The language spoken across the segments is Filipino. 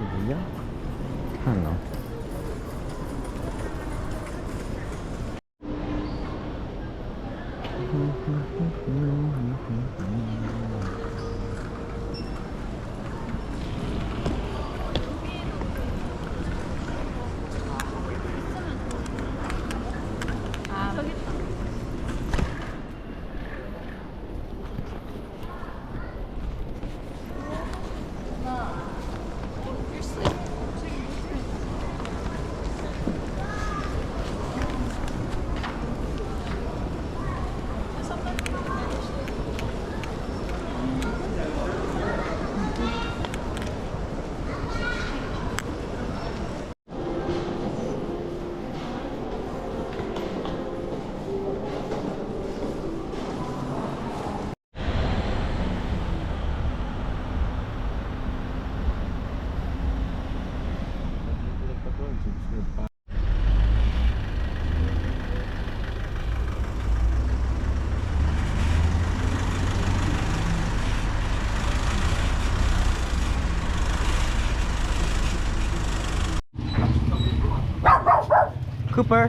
Iya. Ano? Cooper.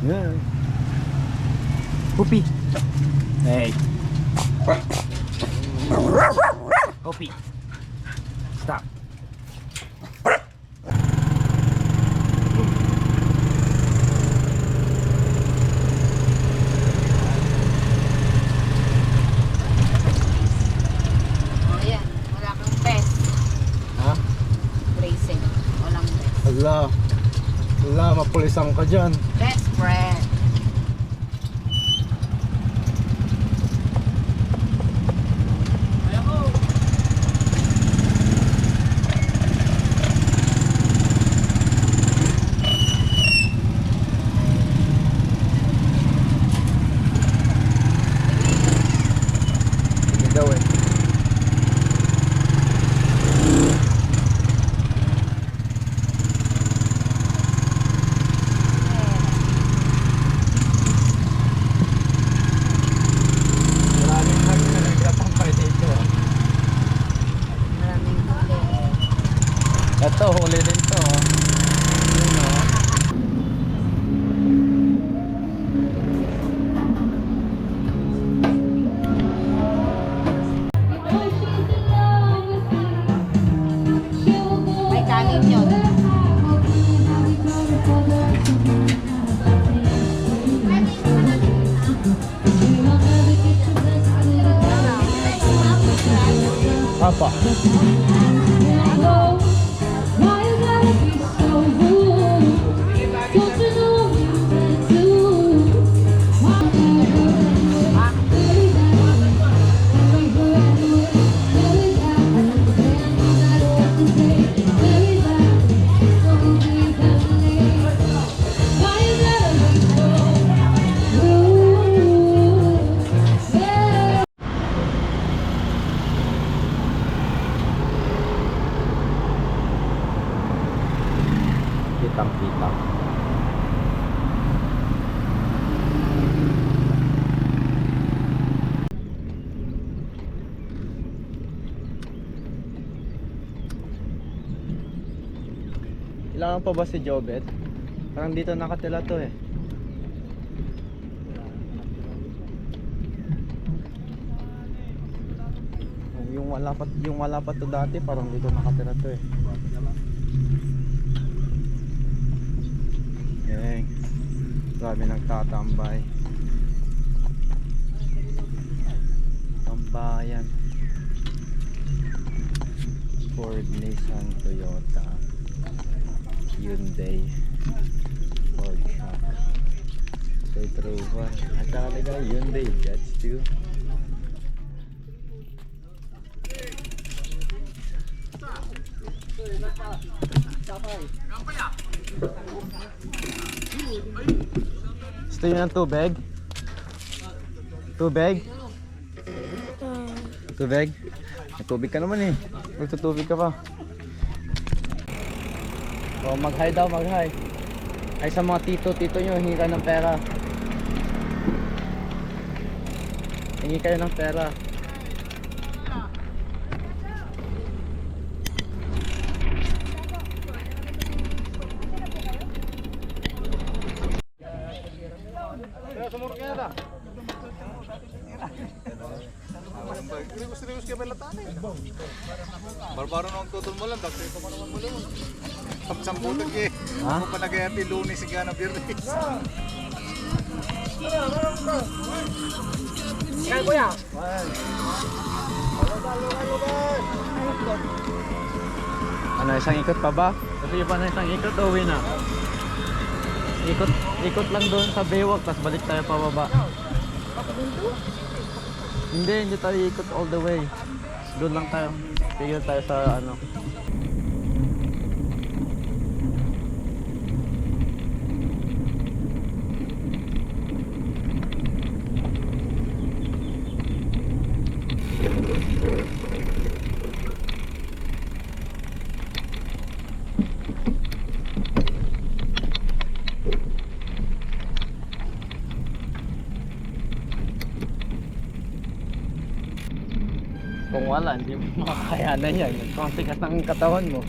Yeah. Poopy. Hey. Poopy. Stop. Ayan, wala kang best. Ha? Racing. Walang best. Wala, mapulisan ka dyan. Best friend. Sige daw eh. Maraming nagkatang pa dito. Maraming huli. Ito, huli din to. Yun, oh. May kanin yun. Apa? Kitang-kita. Kailangan pa ba si Jobet? Parang dito nakatila to eh. Yung wala pa to dati, parang dito nakatira to eh. Okay. Grabe nagtatambay. Tambayan. Ford, Nissan, Toyota, Hyundai, Ford Truck, Petrova, at talaga Hyundai Jets too. Gusto nyo ng tubig? Tubig? Tubig? May tubig ka naman eh. Magtutubig ka pa. O mag-hi daw, mag-hi. Ay sa mga tito nyo, hingi ka ng pera. Hingi kayo ng pera. Barbaro nung tutol mo lang, bakit ito man mo lang. Pagsamputan kayo. Ha? Ako pa nag-ayati lunes si Gana Birnes. Kaya kuya. Ano, isang ikot pa ba? Kasi pa na isang ikot, uwi na. Ikot lang doon sa Baywalk, tapos balik tayo pababa. Hindi tayo ikot all the way. Doon lang tayo. Tigil tayo sa ano. Kung wala, hindi mo makakayanan yan. Kontikas ng katawan mo.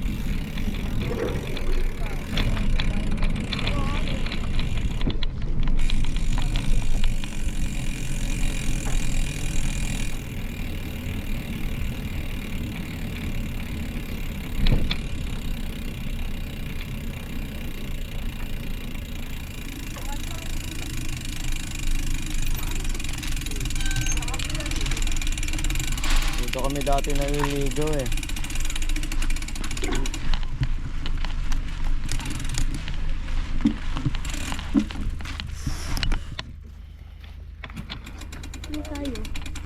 Dito kami dati naliligo eh.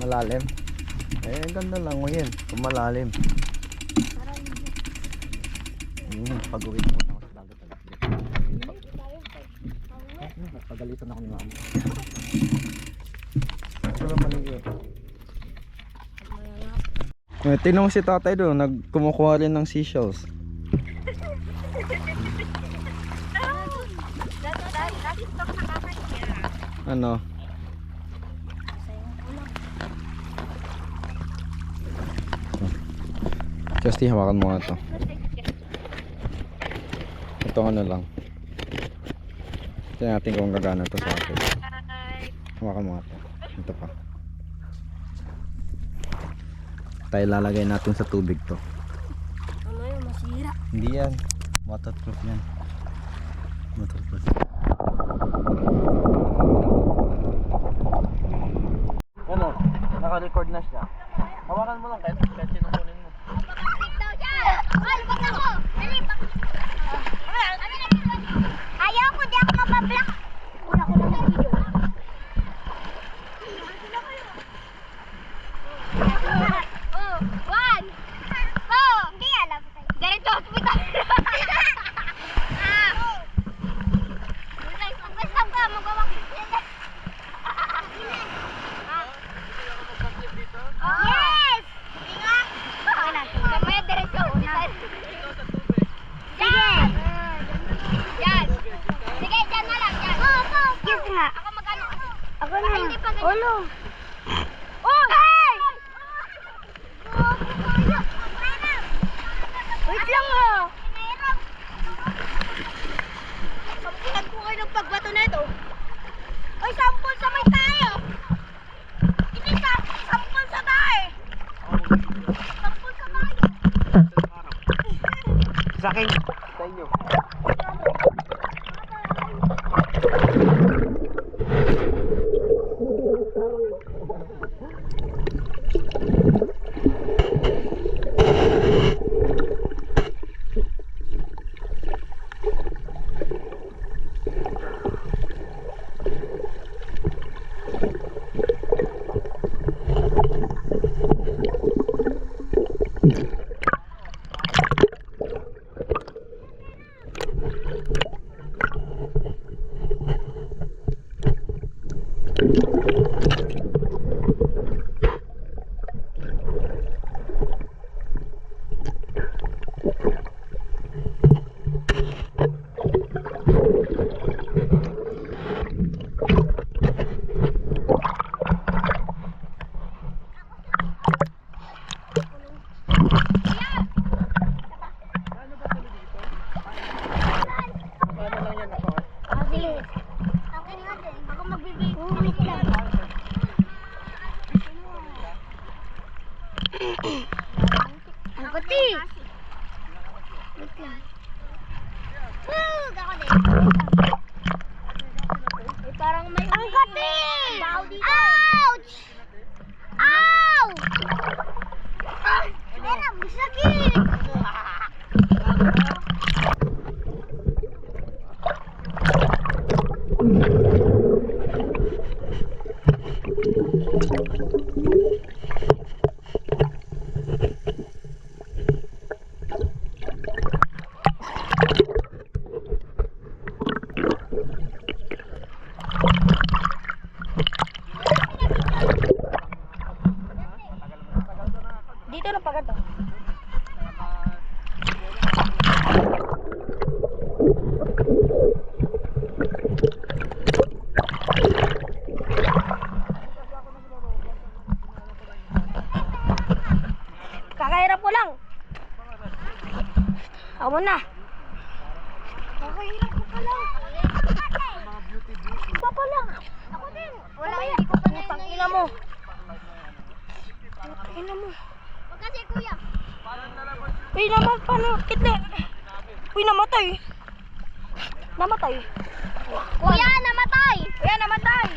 Malalim. Eh, ganda lang mo yun. Kung malalim. Pag-uwi ko na ako sa dagat. Pagalitan ako ni mama. Ito lang maligo. Tingnan mo si tatay doon, nagkumukuha rin ng seashells. Ano? Justy, hawakan mo nga ito. Itong ano lang. Tingnan natin kung gagana ito sa akin. Hawakan mo nga ito. Ito pa. Tayo lalagay natin sa tubig to. Ano yun, masira. Hindi yan. Waterproof yan. Waterproof. Ano? Naka-record na siya. Hawakan mo lang kahit sinukunin mo. Ayaw ko, di ako mabablock. Wala ko lang yung video. Oh, one. Oh, hindi alam. Diretso hospital. Basta ka, magawag. Yes! Kamaya diretso hospital. Sige! Yan! Sige, dyan na lang, dyan. Yes nga. Ako magano. Ako na. Hindi pa ganyan. Ulo. Oh! Hey! Wait lang oh. Pagkilag ko kayo ng pagbato na ito. Oy, sampol sa may tayo. Hindi sampol sa tayo. Sampol sa tayo. Sa akin. Sa inyo. Wait lang. Woo! Ako din. Eh, parang may ang kati! Ouch! Ow! Meron, sakit! Dito na pagod. Kakahirap ko lang. Ako muna. Kakahirap ko pa lang. Isa pa lang. Ako din. Wala, hindi ko pa na ina mo. Ina mo. Wag kasi kuya. Uy, naman, paano? Kitli. Uy, namatay. Namatay. Kuya, namatay. Kuya, namatay.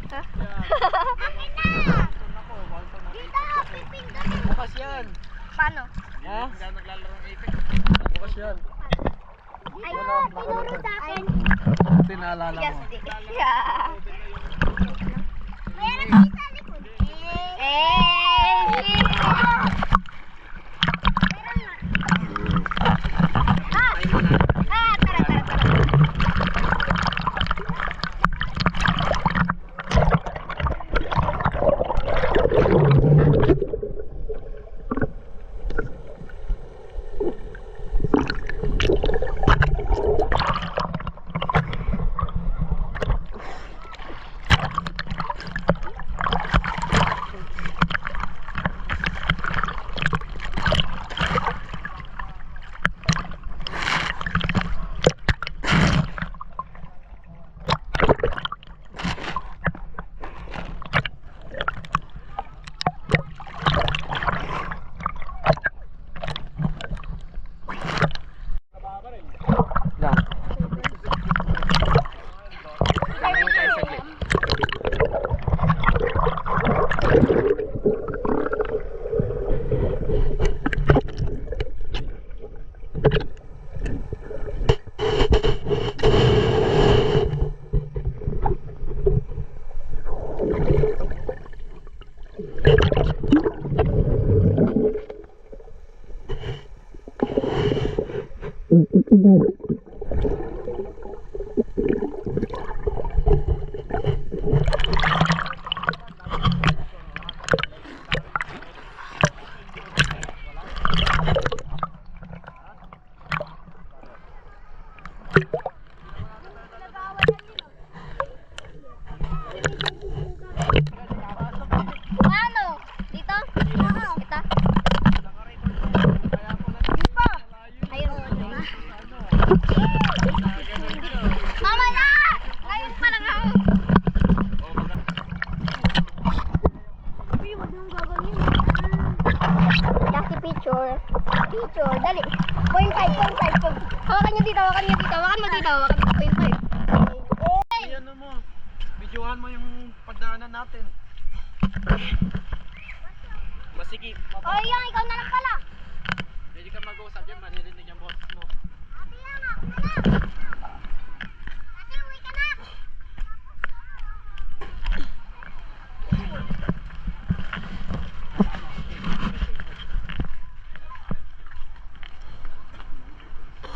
Ha? Akin na. Dito, pipindutin. Bukas yan. Paano? Ha? Hindi naglalarong ipin. Bukas yan. Ayun, tinuro sa akin. Tinaalala mo. Yeah. Mayroon dito sa likod. Tara. Paano? Dito? Kita? Ayun. Mama na! Ngayon pa lang ako. Kasi picture. Picture, dali. 0.5. Hawakan niyo dito. Hawakan mo dito. 0.5. Ano mo? Videohan mo yung pagdaanan natin. Masikip. Oh, yung ikaw na lang pala. Hindi ka mag-uusap dyan, maririnig yung boses mo. Ate, yan na. Ate, uwi ka na.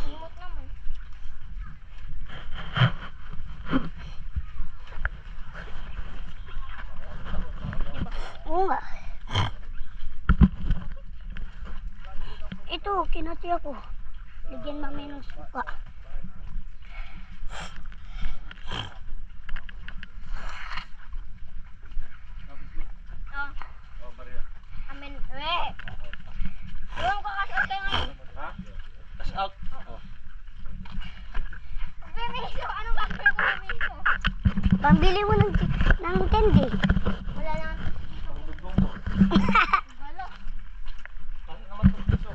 Limot naman. Oo nga. Ito, kinati ako. Lagyan mami ng suka. Oh, Maria. Amen. Iwan ko kasi kayo ngayon. Ha? Cash out. Oh. Bimiso, anong gagawin ko bimiso? Pambili mo ng candy. Wala lang. Pagdugong mo. Wala. Kasi naman itong piso.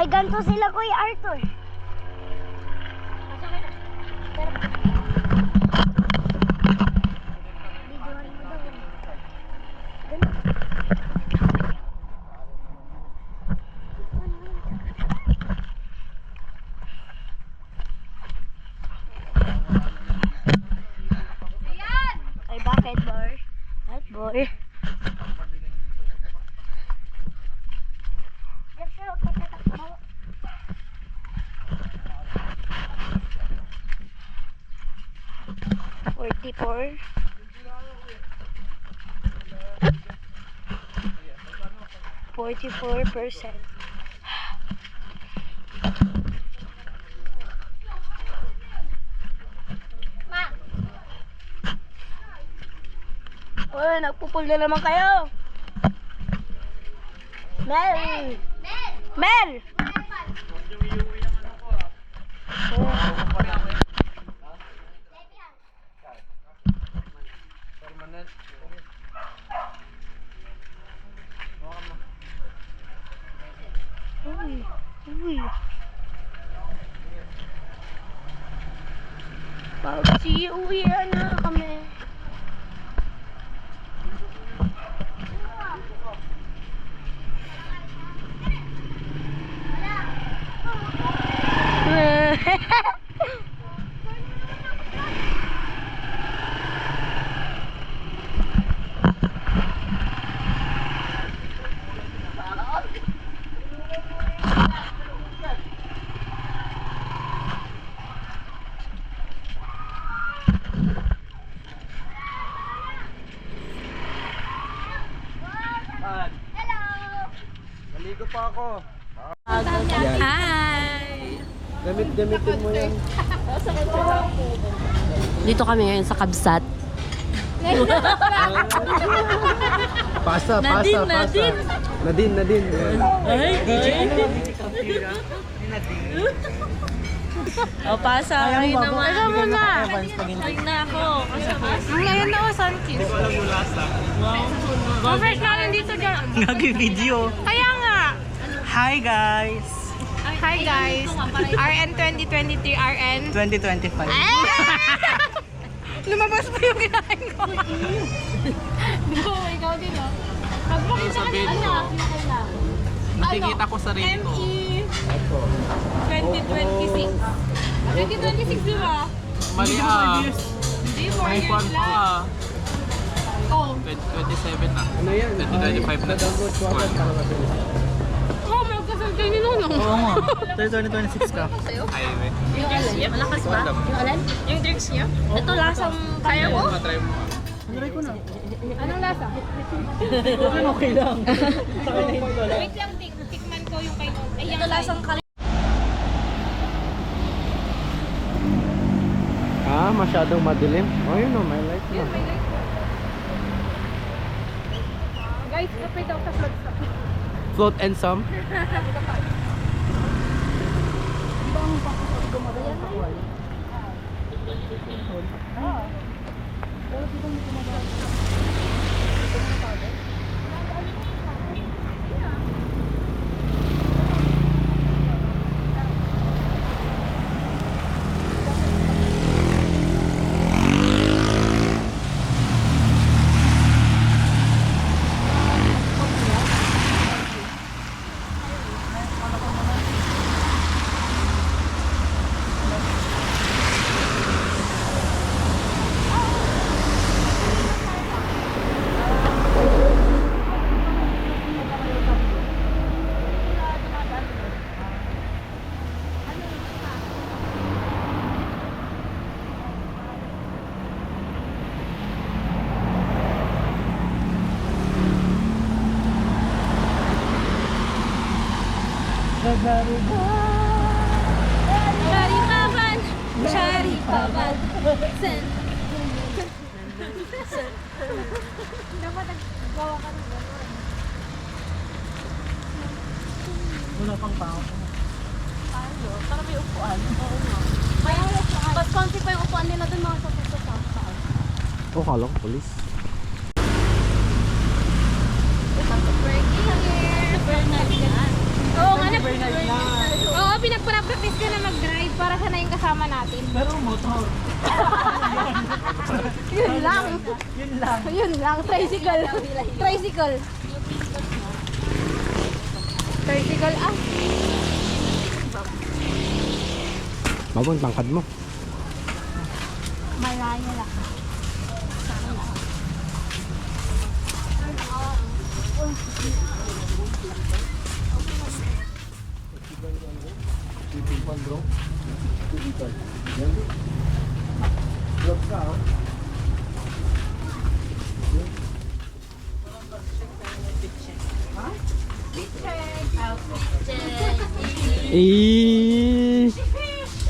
May ganto sila, Kuya Arthur. Ay, bakit, boy? Bakit, boy? $44. 44%. Uy, nagpupul na naman kayo. Mel! Mel! Uy, uy. Pagsi, uwi na kami. Naligo pa ako. Hi! Gamitin mo yan. Dito kami ngayon sa Kabsat. Pasa. Nadine. Ay, o, pasa. Ay, naman. Ikaw muna. Ay, na ako. Ngayon na ako, Sunkiss. Hindi ko alam yung lasa. Wow. First namin dito dyan. Nag-video. Kaya nga. Hi guys! Hi guys. RN 2023, RN. 2025. Lumabas pa yung kinain ko. Ikaw din, oh. Magpakita ka ng anak. Nakikita ko sarili ko. ME 2026. 2026, di ba? Mali ah. Hindi, 4 May years kwan pa lang. ah. Oh. 2027 na. Ano yan? 2025 na. Oh, magkasal kayo ni Nonong. Oo nga. 2026 ka. Highway. Yung alin niya? Malakas ba? Yung alin? Yung drinks niya? Ito lasang kaya mo? Matry mo. Anong lasa? Okay lang. Wait lang, tikman ko yung kay Nonong. Ay, ito lasang kali. Masyadong madilim. Oh, yun o, may light na. Guys, kapit daw sa flood stop. Float and some. Charipaban! Charipaban! Sen! Dapat naggawa ka ng gano'n. Wala pang tao. Ano? Para may upuan. Oo nga. May upuan. Mas konti pa yung upuan nila dun mga sa taas. Oh, kala ko police. Super nice yan. Oo nga na. Super nice. nagpa-practice ka na mag-drive para sana yung kasama natin. Pero motor. Yun lang. Yun lang. Yun lang. Tricycle. Tricycle. Tricycle ah. Mabon, tangkad mo. Malaya lang.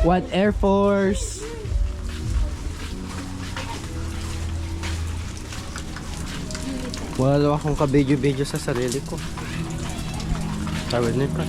What Air Force? Wala akong ka-video-video sa sarili ko. Tawid nito.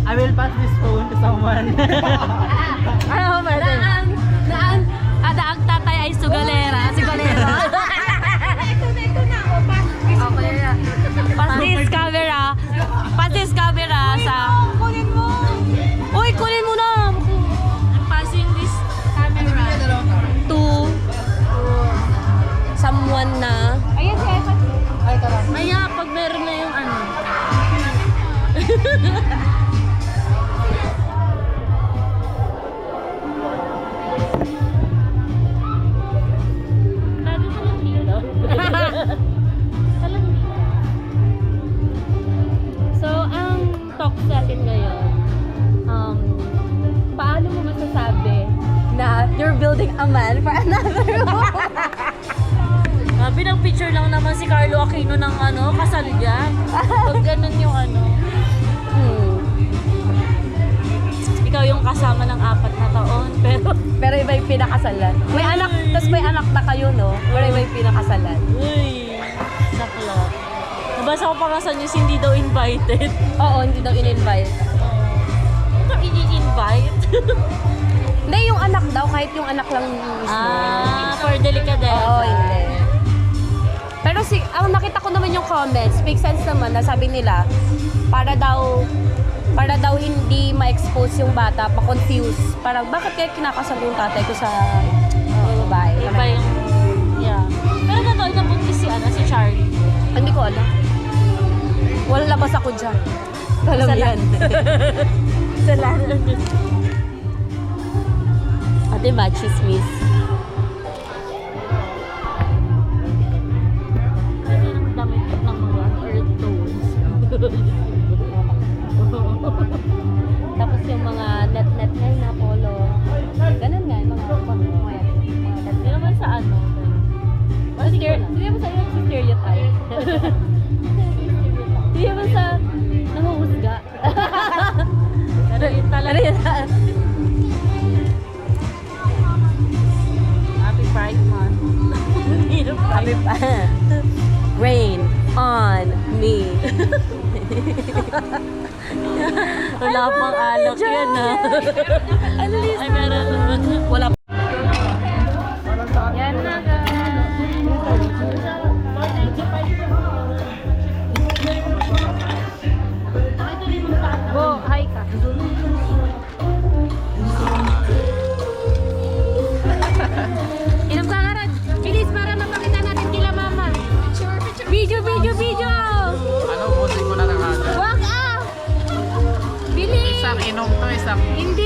I will pass this phone to someone. Ano ba? Daang tatay ay sugalera. Sugalera. Ito na. O, Pass this camera sa... kunin mo. Uy, kunin mo na! I'm passing this camera to someone na... Ayan si Evan. Maya, pag meron na yung ano. Lagi ko lang dito. Talang dito. So, ang talk natin ngayon, paano mo masasabi na you're building a man for another woman? Pinang-picture lang naman si Carlo Aquino ng ano, kasal niya. Pag ganun yung ano. Ikaw yung kasama ng 4 na taon, pero Pero iba yung pinakasalan. May anak, tapos may anak na kayo, no? Pero iba yung pinakasalan. uy, sakla. Nabasa ko pa nga sa news, hindi daw invited. Oo, hindi daw in-invite. Ito, ini-invite? Hindi, yung anak daw, kahit yung anak lang mismo. For delicadeza. Oo, hindi. Pero ang nakita ko naman yung comments, make sense naman na sabi nila, para daw hindi ma-expose yung bata, pa-confuse. Parang, bakit kaya kinakasal yung tatay ko sa babae? Iba yung, yeah. Pero totoo, nabuntis si Charlie. Hindi ko alam. Wala labas ako dyan. Alam Sa yan. Sa lahat. Ate ba, chismis? Pwede ng damit ng mga earth tones. Tapos yung mga net-net ngayon na polo. Ganun nga, yung mga net. Hindi naman sa ano. Hindi mo sa iyo si stereotype. Hindi mo sa nanguhusga. Pero yun talaga. Happy Pride Month. Happy pa. me. Wala pang alak yan ah. Ay, meron naman. Wala pa. Yan na guys. Go, hi ka. Inom ka nga, Rad. Bilis para mapakita natin kila mama. Video, video, video! Ano, posing ko na lang agad. Wag ah! Bilis! Isang inom to, isang Hindi